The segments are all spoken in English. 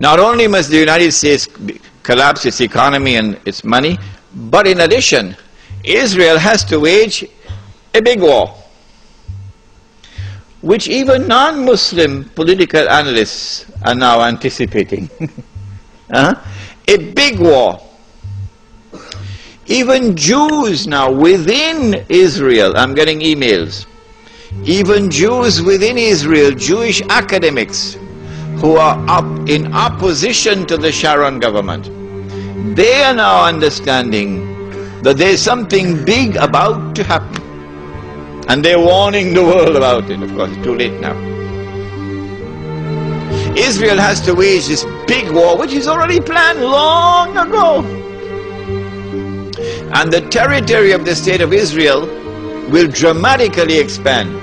Not only must the United States collapse its economy and its money, but in addition, Israel has to wage a big war, which even non-Muslim political analysts are now anticipating. A big war. Even Jews now within Israel, I'm getting emails, even Jews within Israel, Jewish academics who are up in opposition to the Sharon government, they are now understanding that there's something big about to happen. And they're warning the world about it. Of course, it's too late now. Israel has to wage this big war, which is already planned long ago. And the territory of the state of Israel will dramatically expand.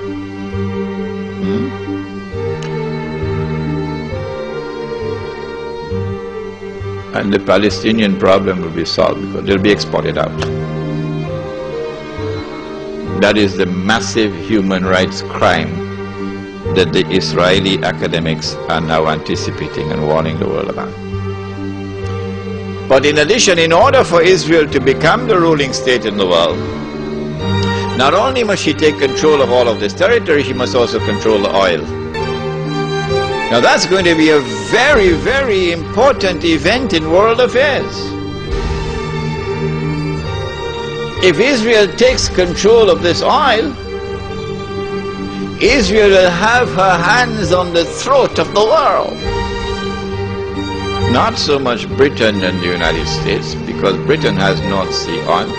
And the Palestinian problem will be solved because they'll be exported out. That is the massive human rights crime that the Israeli academics are now anticipating and warning the world about. But in addition, in order for Israel to become the ruling state in the world, not only must she take control of all of this territory, she must also control the oil. Now that's going to be a very, very important event in world affairs. If Israel takes control of this oil, Israel will have her hands on the throat of the world. Not so much Britain and the United States, because Britain has North Sea oil.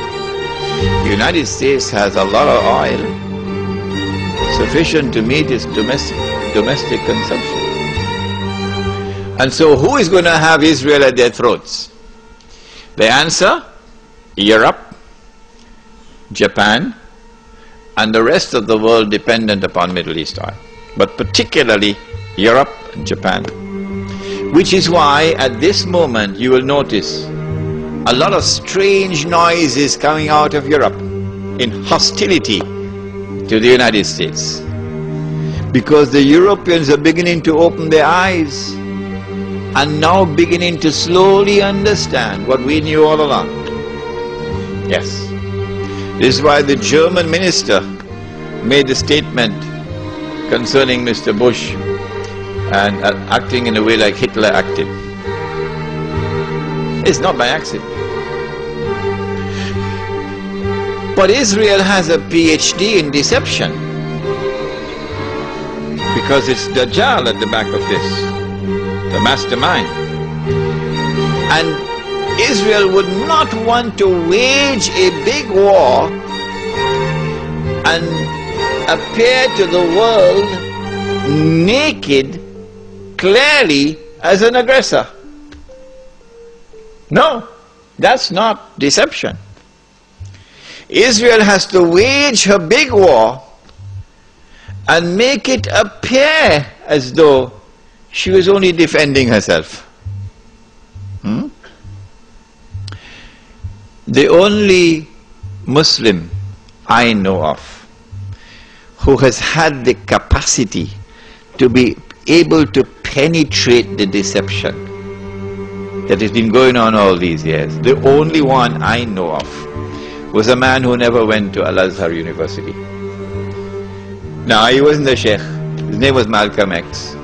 The United States has a lot of oil, sufficient to meet its domestic consumption. And so who is going to have Israel at their throats? The answer, Europe, Japan, and the rest of the world dependent upon Middle East oil, but particularly Europe and Japan. Which is why at this moment you will notice a lot of strange noises coming out of Europe in hostility to the United States. Because the Europeans are beginning to open their eyes and now beginning to slowly understand what we knew all along. Yes. This is why the German minister made a statement concerning Mr. Bush and acting in a way like Hitler acted. It's not by accident. But Israel has a PhD in deception, because it's Dajjal at the back of this, the mastermind. And Israel would not want to wage a big war and appear to the world naked, clearly as an aggressor. No, that's not deception. Israel has to wage her big war and make it appear as though she was only defending herself. The only Muslim I know of who has had the capacity to be able to penetrate the deception that has been going on all these years, the only one I know of, was a man who never went to Al-Azhar University. Now, he wasn't a Sheikh. His name was Malcolm X.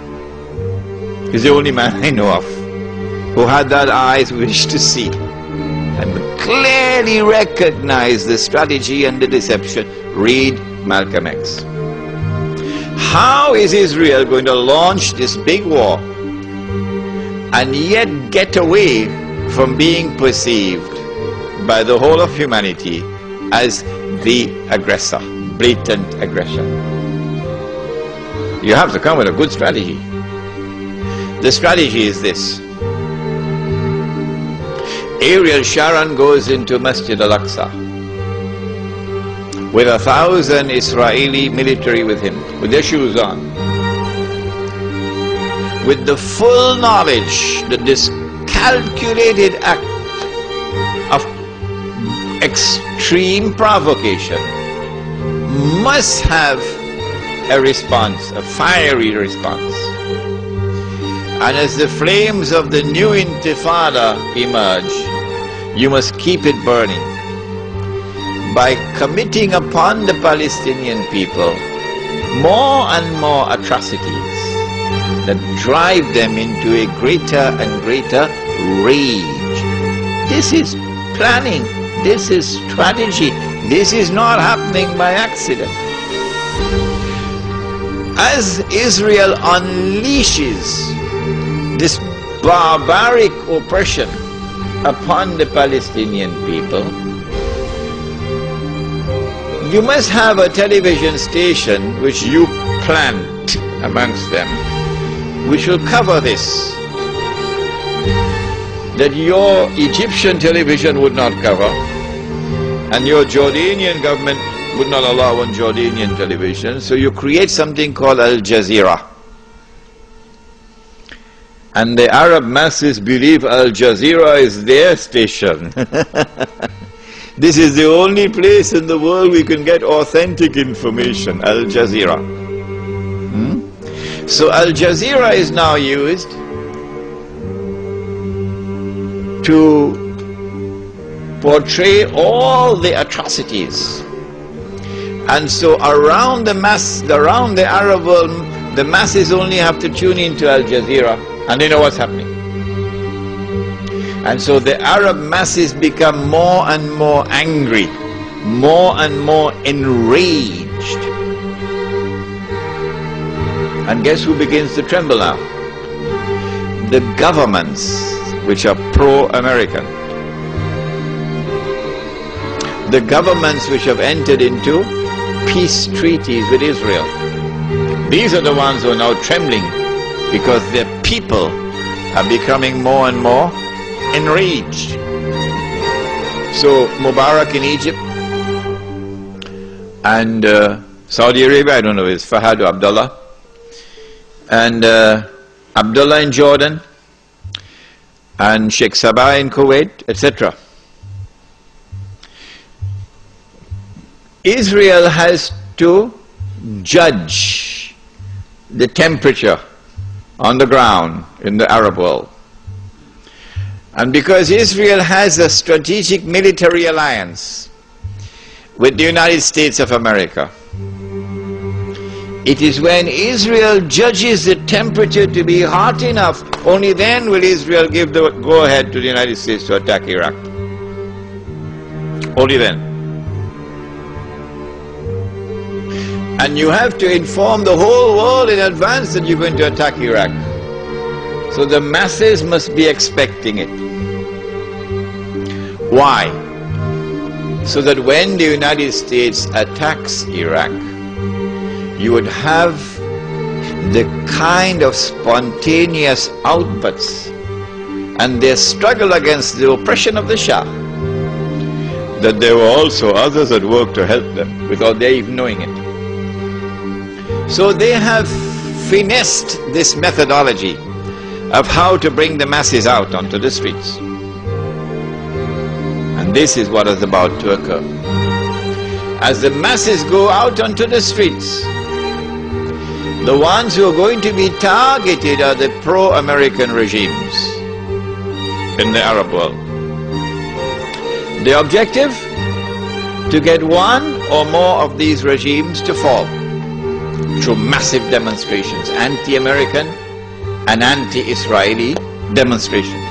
He's the only man I know of who had that eyes wish to see and clearly recognize the strategy and the deception. Read Malcolm X. How is Israel going to launch this big war and yet get away from being perceived by the whole of humanity as the aggressor, blatant aggression? You have to come with a good strategy. The strategy is this. Ariel Sharon goes into Masjid al-Aqsa with 1,000 Israeli military with him, with their shoes on, with the full knowledge that this calculated act of extreme provocation must have a response, a fiery response. And as the flames of the new intifada emerge, you must keep it burning by committing upon the Palestinian people more and more atrocities that drive them into a greater and greater rage. This is planning, this is strategy, this is not happening by accident. As Israel unleashes this barbaric oppression upon the Palestinian people, you must have a television station which you plant amongst them, which will cover this, that your Egyptian television would not cover, and your Jordanian government would not allow on Jordanian television. So you create something called Al Jazeera. And the Arab masses believe Al Jazeera is their station. This is the only place in the world we can get authentic information, Al Jazeera. So Al Jazeera is now used to portray all the atrocities. And so around the Arab world, the masses only have to tune into Al Jazeera and they know what's happening. And so the Arab masses become more and more angry, more and more enraged. And guess who begins to tremble now? The governments which are pro-American. The governments which have entered into peace treaties with Israel. These are the ones who are now trembling because their people are becoming more and more enraged. So Mubarak in Egypt and Saudi Arabia, I don't know if it's Fahad or Abdullah, and Abdullah in Jordan, and Sheikh Sabah in Kuwait, etc. Israel has to judge the temperature on the ground in the Arab world. And because Israel has a strategic military alliance with the United States of America, it is when Israel judges the temperature to be hot enough, only then will Israel give the go-ahead to the United States to attack Iraq. Only then. And you have to inform the whole world in advance that you're going to attack Iraq. So the masses must be expecting it. Why? So that when the United States attacks Iraq, you would have the kind of spontaneous outbursts and their struggle against the oppression of the Shah, that there were also others at work to help them without their even knowing it. So they have finessed this methodology of how to bring the masses out onto the streets. And this is what is about to occur. As the masses go out onto the streets, the ones who are going to be targeted are the pro-American regimes in the Arab world. The objective? To get one or more of these regimes to fall through massive demonstrations, anti-American and anti-Israeli demonstrations.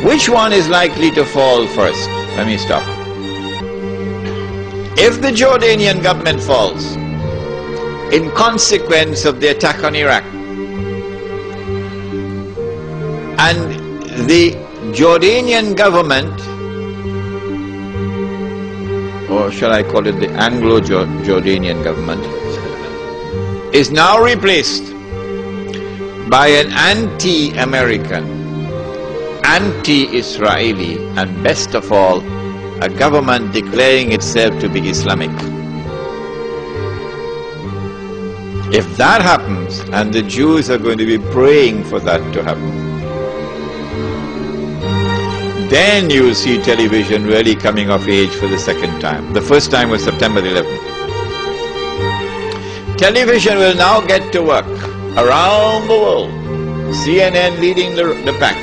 Which one is likely to fall first? Let me stop. If the Jordanian government falls in consequence of the attack on Iraq, and the Jordanian government, or shall I call it the Anglo-Jordanian government, is now replaced by an anti-American, anti-Israeli, and best of all, a government declaring itself to be Islamic. If that happens, and the Jews are going to be praying for that to happen, then you will see television really coming of age for the second time. The first time was September 11th. Television will now get to work around the world, CNN leading the pack,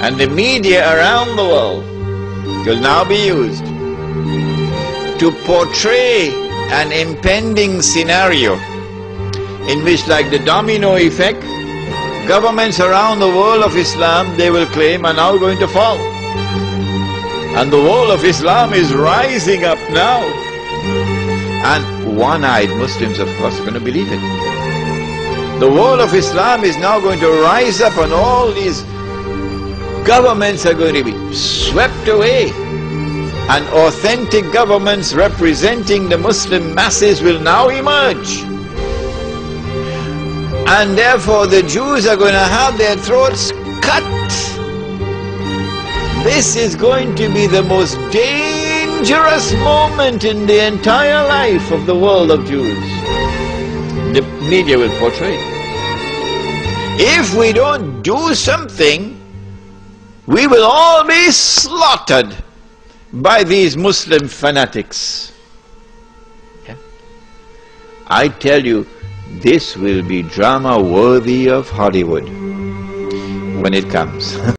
and the media around the world will now be used to portray an impending scenario in which, like the domino effect, governments around the world of Islam, they will claim, are now going to fall. And the world of Islam is rising up now. And one-eyed Muslims, of course, are going to believe it. The world of Islam is now going to rise up, and all these governments are going to be swept away. And authentic governments representing the Muslim masses will now emerge. And therefore the Jews are going to have their throats cut. This is going to be the most dangerous moment in the entire life of the world of Jews. The media will portray it. If we don't do something, we will all be slaughtered by these Muslim fanatics. Yeah. I tell you, this will be drama worthy of Hollywood when it comes.